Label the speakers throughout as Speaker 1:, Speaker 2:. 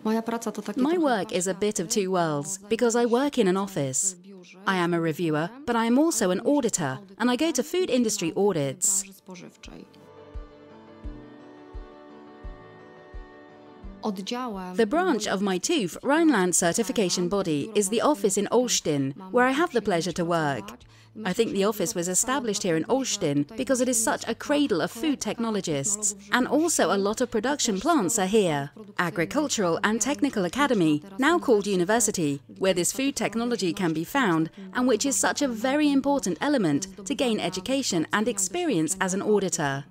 Speaker 1: My work is a bit of two worlds because I work in an office. I am a reviewer, but I am also an auditor, and I go to food industry audits. The branch of my TÜV Rheinland certification body is the office in Olsztyn, where I have the pleasure to work. I think the office was established here in Olsztyn because it is such a cradle of food technologists, and also a lot of production plants are here. Agricultural and Technical Academy, now called University, where this food technology can be found, and which is such a very important element to gain education and experience as an auditor.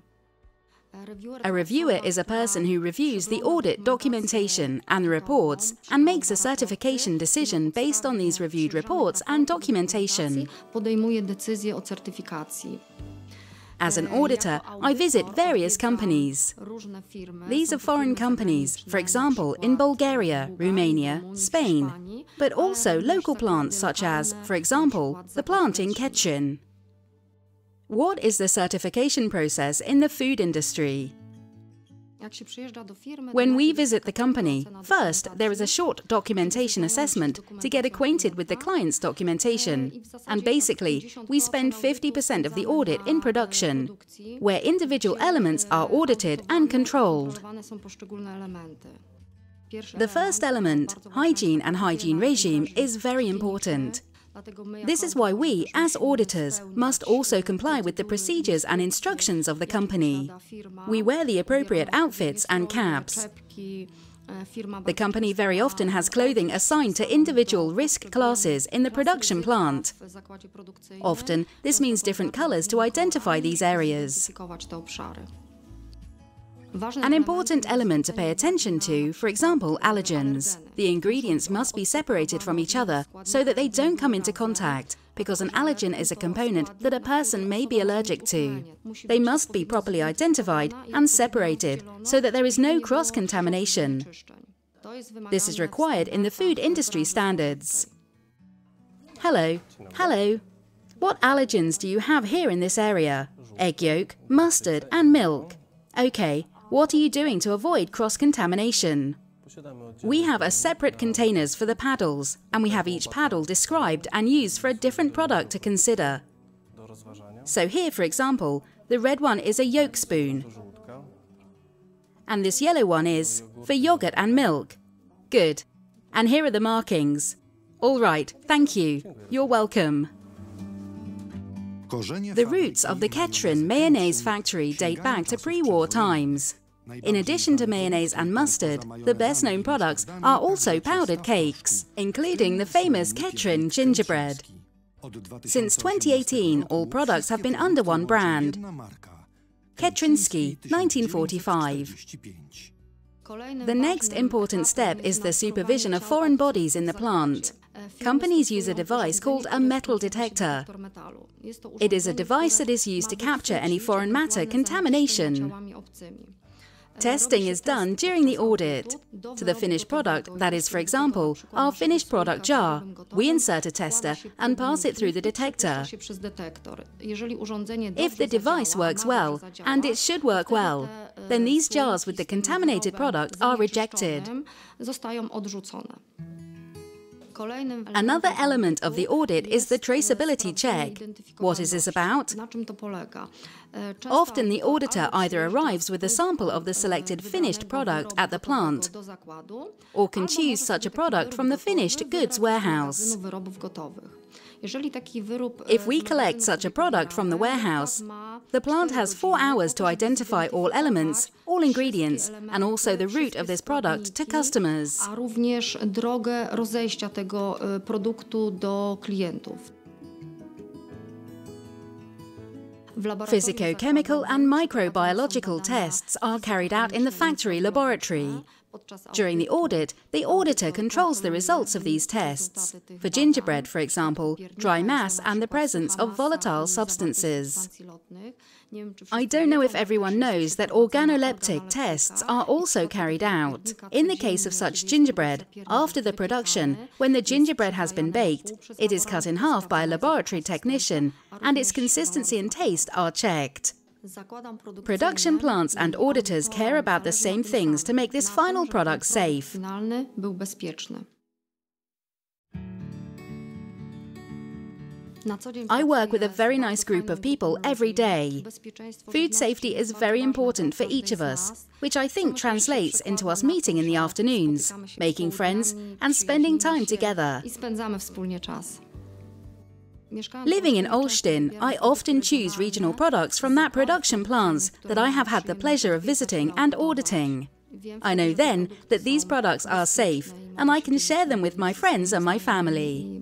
Speaker 1: A reviewer is a person who reviews the audit documentation and the reports and makes a certification decision based on these reviewed reports and documentation. As an auditor, I visit various companies. These are foreign companies, for example, in Bulgaria, Romania, Spain, but also local plants such as, for example, the plant in Kętrzyn. What is the certification process in the food industry? When we visit the company, first there is a short documentation assessment to get acquainted with the client's documentation. And basically, we spend 50% of the audit in production, where individual elements are audited and controlled. The first element, hygiene and hygiene regime, is very important. This is why we, as auditors, must also comply with the procedures and instructions of the company. We wear the appropriate outfits and caps. The company very often has clothing assigned to individual risk classes in the production plant. Often, this means different colors to identify these areas. An important element to pay attention to, for example, allergens. The ingredients must be separated from each other so that they don't come into contact, because an allergen is a component that a person may be allergic to. They must be properly identified and separated so that there is no cross-contamination. This is required in the food industry standards. Hello. Hello. What allergens do you have here in this area? Egg yolk, mustard and milk. Okay. What are you doing to avoid cross-contamination? We have separate containers for the paddles, and we have each paddle described and used for a different product to consider. So here, for example, the red one is a yolk spoon, and this yellow one is for yogurt and milk. Good. And here are the markings. All right, thank you. You're welcome. The roots of the Kętrzyn mayonnaise factory date back to pre-war times. In addition to mayonnaise and mustard, the best-known products are also powdered cakes, including the famous Kętrzyn gingerbread. Since 2018, all products have been under one brand. Kętrzynski, 1945. The next important step is the supervision of foreign bodies in the plant. Companies use a device called a metal detector. It is a device that is used to capture any foreign matter contamination. Testing is done during the audit. To the finished product, that is, for example, our finished product jar, we insert a tester and pass it through the detector. If the device works well, and it should work well, then these jars with the contaminated product are rejected. Another element of the audit is the traceability check. What is this about? Often the auditor either arrives with a sample of the selected finished product at the plant, or can choose such a product from the finished goods warehouse. If we collect such a product from the warehouse, the plant has 4 hours to identify all elements, all ingredients, and also the route of this product to customers. Physicochemical and microbiological tests are carried out in the factory laboratory. During the audit, the auditor controls the results of these tests. For gingerbread, for example, dry mass and the presence of volatile substances. I don't know if everyone knows that organoleptic tests are also carried out. In the case of such gingerbread, after the production, when the gingerbread has been baked, it is cut in half by a laboratory technician, and its consistency and taste are checked. Production plants and auditors care about the same things to make this final product safe. I work with a very nice group of people every day. Food safety is very important for each of us, which I think translates into us meeting in the afternoons, making friends and spending time together. Living in Olsztyn, I often choose regional products from that production plants that I have had the pleasure of visiting and auditing. I know then that these products are safe and I can share them with my friends and my family.